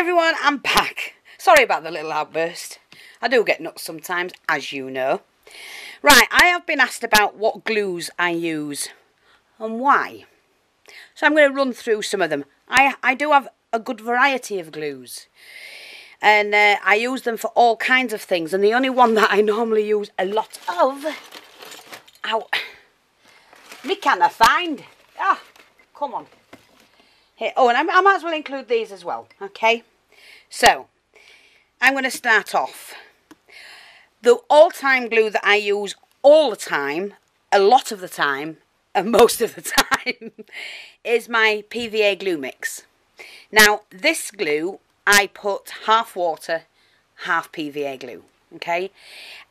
everyone, I'm back. Sorry about the little outburst. I do get nuts sometimes, as you know. Right, I have been asked about what glues I use and why. So I'm going to run through some of them. I do have a good variety of glues. And I use them for all kinds of things. And the only one that I normally use a lot of... Ow. Me can't I find? Ah, come on. Here. Oh, and I might as well include these as well. Okay. So, I'm going to start off. The all-time glue that I use all the time, a lot of the time, and most of the time, is my PVA glue mix. Now, this glue, I put half water, half PVA glue, okay?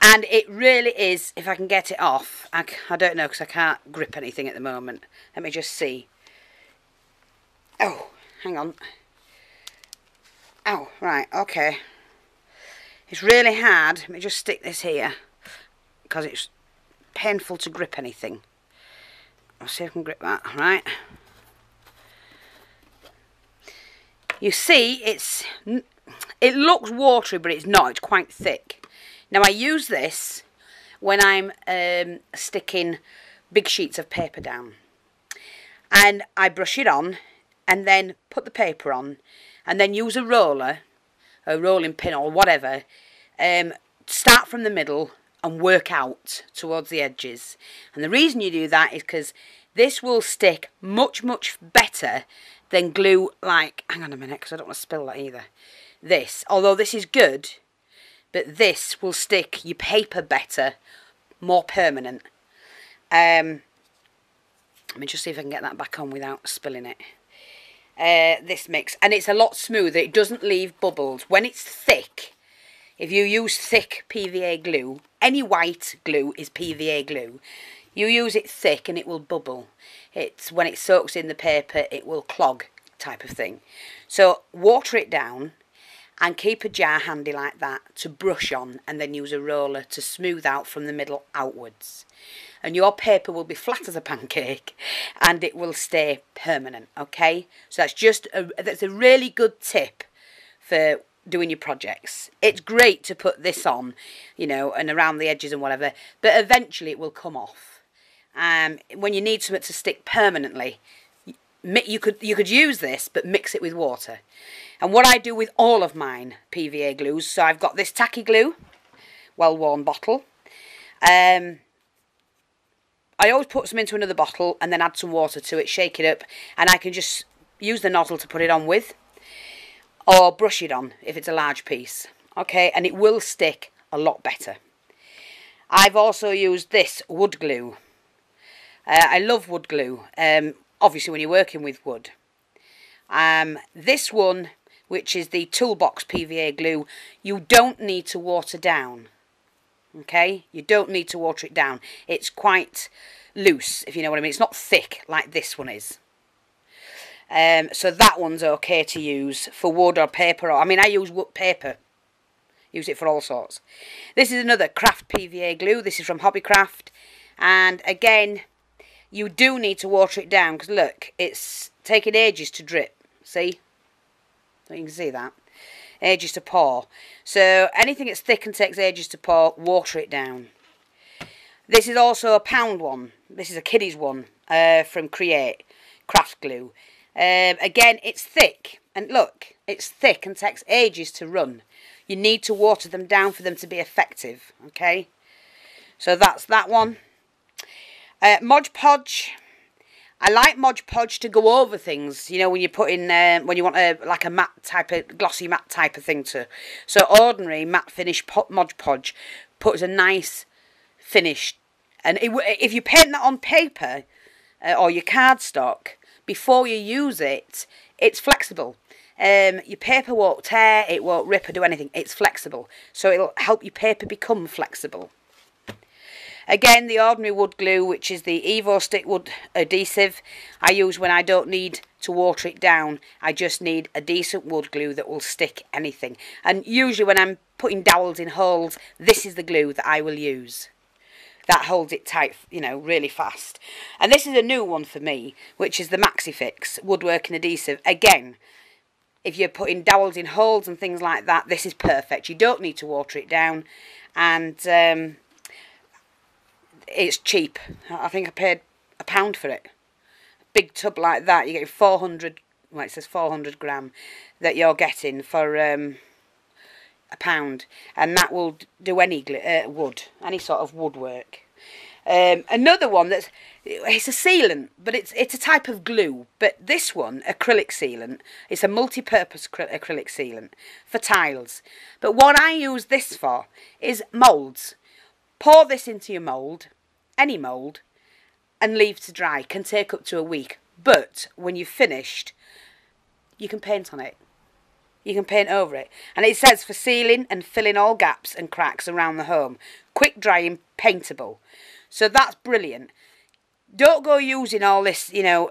And it really is, if I can get it off, I don't know because I can't grip anything at the moment. Let me just see. Oh, hang on. Oh, right, okay. It's really hard. Let me just stick this here because it's painful to grip anything. I'll see if I can grip that, right? You see, it looks watery, but it's not. It's quite thick. Now, I use this when I'm sticking big sheets of paper down. And I brush it on and then put the paper on and then use a roller, a rolling pin or whatever, start from the middle and work out towards the edges. And the reason you do that is because this will stick much, much better than glue like, hang on a minute because I don't want to spill that either. This, although this is good, but this will stick your paper better, more permanent. Let me just see if I can get that back on without spilling it. This mix, and it's a lot smoother. It doesn't leave bubbles. When it's thick, if you use thick PVA glue, any white glue is PVA glue. You use it thick and it will bubble. It's when it soaks in the paper, it will clog type of thing. So water it down and keep a jar handy like that to brush on and then use a roller to smooth out from the middle outwards. And your paper will be flat as a pancake and it will stay permanent, okay? So that's a really good tip for doing your projects. It's great to put this on, you know, and around the edges and whatever, but eventually it will come off. When you need something to stick permanently, you could use this, but mix it with water. And what I do with all of mine PVA glues, so I've got this Tacky glue, well-worn bottle. I always put some into another bottle and then add some water to it, shake it up, and I can just use the nozzle to put it on with, or brush it on if it's a large piece. Okay, and it will stick a lot better. I've also used this wood glue. I love wood glue, obviously when you're working with wood. This one, which is the Toolbox PVA glue, you don't need to water down. Okay, you don't need to water it down. It's quite loose, if you know what I mean. It's not thick like this one is. So that one's okay to use for wood or paper. I mean, I use wood paper. Use it for all sorts. This is another craft PVA glue. This is from Hobbycraft. And again, you do need to water it down because look, it's taking ages to drip. See? You can see that. Ages to pour. So anything that's thick and takes ages to pour, water it down. This is also a pound one. This is a kiddies one from Create Craft Glue. Again, it's thick. And look, it's thick and takes ages to run. You need to water them down for them to be effective. Okay? So that's that one. Podge. I like Podge to go over things, you know, when you put in, when you want like a matte type of, glossy matte type of thing to. So ordinary matte finish Podge puts a nice finish. And if you paint that on paper or your cardstock, before you use it, it's flexible. Your paper won't tear, it won't rip or do anything. It's flexible. So it'll help your paper become flexible. Again, the ordinary wood glue, which is the Evo Stick Wood Adhesive, I use when I don't need to water it down. I just need a decent wood glue that will stick anything. And usually when I'm putting dowels in holes, this is the glue that I will use. That holds it tight, you know, really fast. And this is a new one for me, which is the Maxi Fix Woodworking Adhesive. Again, if you're putting dowels in holes and things like that, this is perfect. You don't need to water it down, and it's cheap. I think I paid £1 for it. Big tub like that, you're getting 400, well, it says 400 gram that you're getting for £1, and that will do any wood, any sort of woodwork. Another one it's a sealant, but it's a type of glue. But this one, acrylic sealant, it's a multi-purpose acrylic sealant for tiles. But what I use this for is moulds. Pour this into your mould, any mould, and leave to dry. Can take up to a week. But when you've finished, you can paint on it. You can paint over it. And it says for sealing and filling all gaps and cracks around the home. Quick drying, paintable. So that's brilliant. Don't go using all this, you know,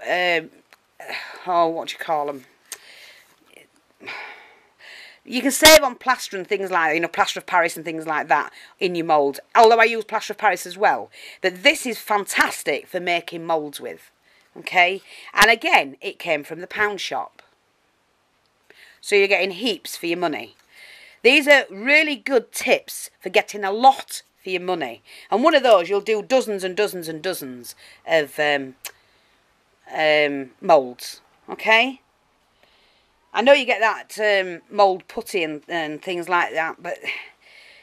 oh, what do you call them? You can save on plaster and things like that, you know, plaster of Paris and things like that in your mould. Although I use plaster of Paris as well. But this is fantastic for making moulds with. Okay? And again, it came from the pound shop. So you're getting heaps for your money. These are really good tips for getting a lot for your money. And one of those, you'll do dozens and dozens and dozens of moulds. Okay? I know you get that mould putty and things like that, but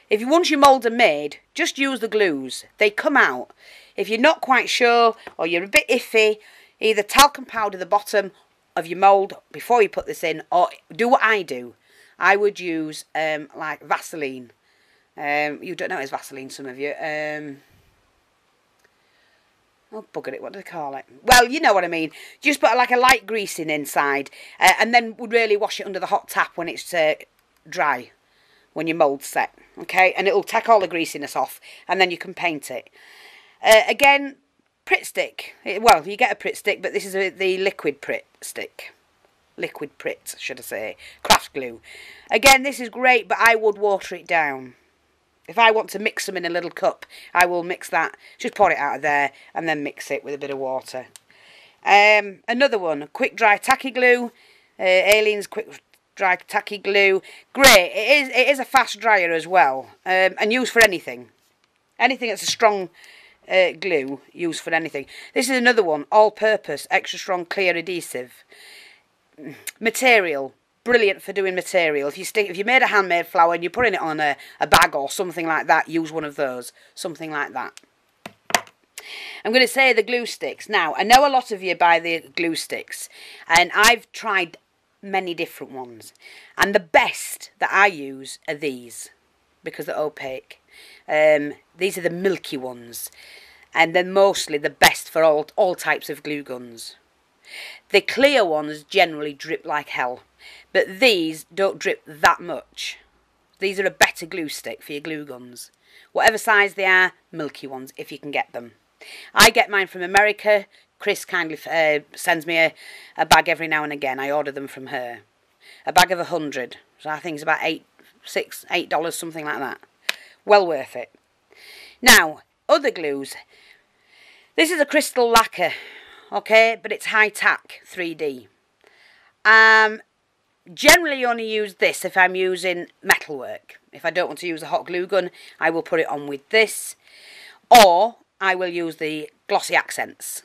if once your moulds are made, just use the glues. They come out. If you're not quite sure or you're a bit iffy, either talcum powder the bottom of your mould before you put this in, or do what I do. I would use like Vaseline. You don't know it's Vaseline, some of you. Oh, bugger it, what do they call it? Well, you know what I mean. Just put like a light greasing inside, and then would really wash it under the hot tap when it's dry, when your mould's set. Okay, and it'll take all the greasiness off, and then you can paint it. Again, Pritt stick. Well, you get a Pritt stick, but this is the liquid Pritt stick. Liquid Pritt, should I say. Craft glue. Again, this is great, but I would water it down. If I want to mix them in a little cup, I will mix that. Just pour it out of there and then mix it with a bit of water. Another one, quick dry tacky glue. Alien's quick dry tacky glue. Great. It is a fast dryer as well, and used for anything. Anything that's a strong glue, used for anything. This is another one, all-purpose, extra strong clear adhesive. Material. Brilliant for doing material. If you made a handmade flower and you're putting it on a bag or something like that, use one of those. Something like that. I'm going to say the glue sticks. Now, I know a lot of you buy the glue sticks, and I've tried many different ones. And the best that I use are these, because they're opaque. These are the milky ones, and they're mostly the best for all types of glue guns. The clear ones generally drip like hell. But these don't drip that much. These are a better glue stick for your glue guns. Whatever size they are, milky ones, if you can get them. I get mine from America. Chris kindly sends me a bag every now and again. I order them from her. A bag of 100. So I think it's about $8, something like that. Well worth it. Now, other glues. This is a crystal lacquer. Okay, but it's high tack 3D. Generally only use this if I'm using metalwork. If I don't want to use a hot glue gun, I will put it on with this. Or I will use the Glossy accents.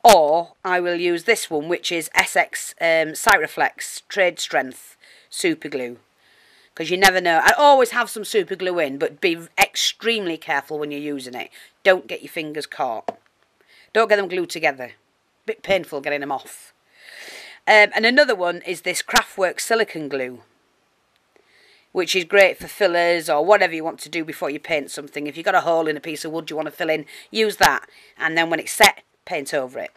Or I will use this one, which is SX Cyraflex Trade Strength Super Glue. Because you never know. I always have some super glue in, but be extremely careful when you're using it. Don't get your fingers caught. Don't get them glued together. Bit painful getting them off. And another one is this Craftwork silicone glue, which is great for fillers or whatever you want to do before you paint something. If you've got a hole in a piece of wood you want to fill in, use that. And then when it's set, paint over it.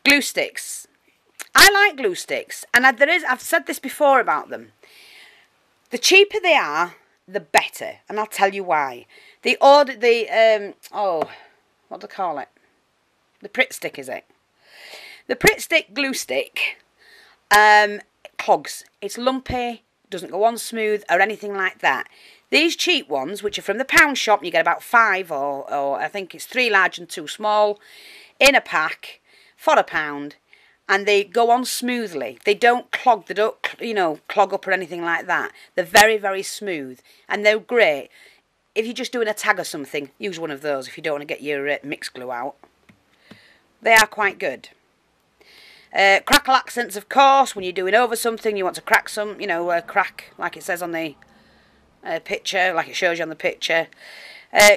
Glue sticks. I like glue sticks. And I've said this before about them. The cheaper they are, the better. And I'll tell you why. What do they call it? The Pritt stick, is it? The Pritt stick glue stick clogs. It's lumpy, doesn't go on smooth or anything like that. These cheap ones, which are from the pound shop, you get about 5 or I think it's 3 large and 2 small in a pack for £1. and they go on smoothly. They don't clog, clog up or anything like that. They're very, very smooth, and they're great. If you're just doing a tag or something, use one of those if you don't want to get your mix glue out. They are quite good. Crackle accents, of course, when you're doing over something, you want to crack some, crack, like it says on the picture, like it shows you on the picture.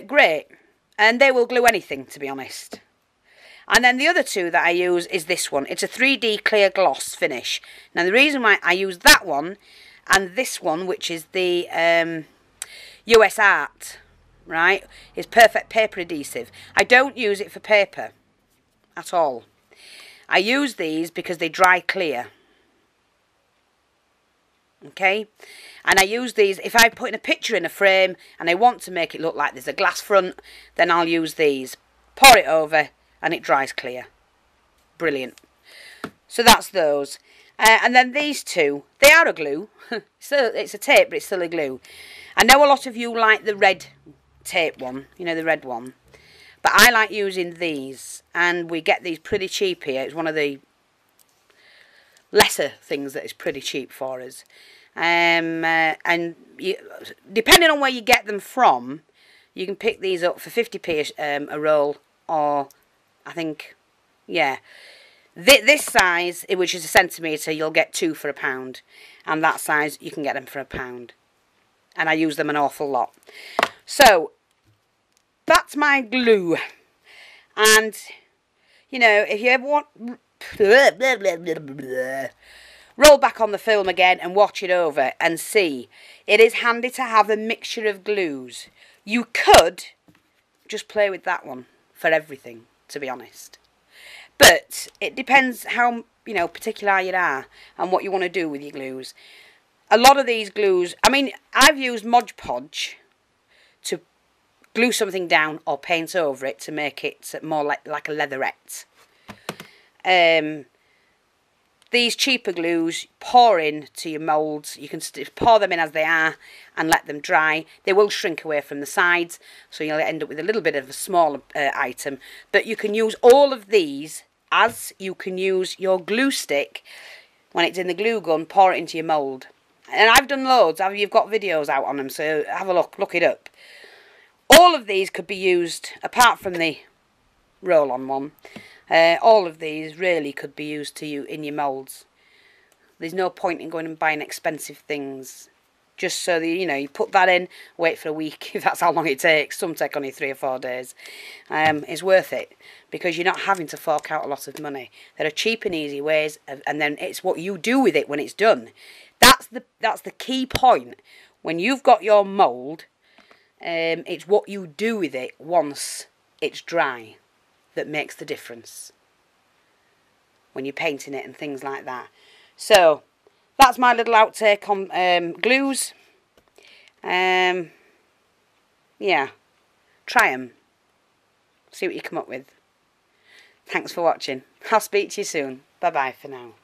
Great. And they will glue anything, to be honest. And then the other two that I use is this one. It's a 3D clear gloss finish. Now, the reason why I use that one and this one, which is the US Art, right, is perfect paper adhesive. I don't use it for paper at all. I use these because they dry clear. Okay? And I use these, if I put in a picture in a frame and I want to make it look like there's a glass front, then I'll use these. Pour it over and it dries clear. Brilliant. So that's those. And then these two, they are a glue. So it's a tape, but it's still a glue. I know a lot of you like the red tape one, the red one. But I like using these, and we get these pretty cheap here. It's one of the lesser things that is pretty cheap for us. And depending on where you get them from, you can pick these up for 50p a roll, or I think, yeah. This size, which is a centimetre, you'll get 2 for £1. And that size, you can get them for £1. And I use them an awful lot. So, that's my glue. And, if you ever want... roll back on the film again and watch it over and see. It is handy to have a mixture of glues. You could just play with that one for everything, to be honest. But it depends how, particular you are and what you want to do with your glues. A lot of these glues, I've used Podge to glue something down or paint over it to make it more like a leatherette. These cheaper glues, pour into your moulds. You can pour them in as they are and let them dry. They will shrink away from the sides, so you'll end up with a little bit of a smaller item. But you can use all of these as you can use your glue stick when it's in the glue gun. Pour it into your mould. And I've done loads. You've got videos out on them, so have a look it up. All of these could be used, apart from the roll-on one. All of these really could be used in your moulds. There's no point in going and buying expensive things. Just so that, you put that in, wait for a week, if that's how long it takes. Some take only 3 or 4 days. It's worth it, because you're not having to fork out a lot of money. There are cheap and easy ways, and then it's what you do with it when it's done. That's the key point. When you've got your mould, it's what you do with it once it's dry that makes the difference when you're painting it and things like that. So that's my little outtake on glues. Yeah, try them. See what you come up with. Thanks for watching. I'll speak to you soon. Bye bye for now.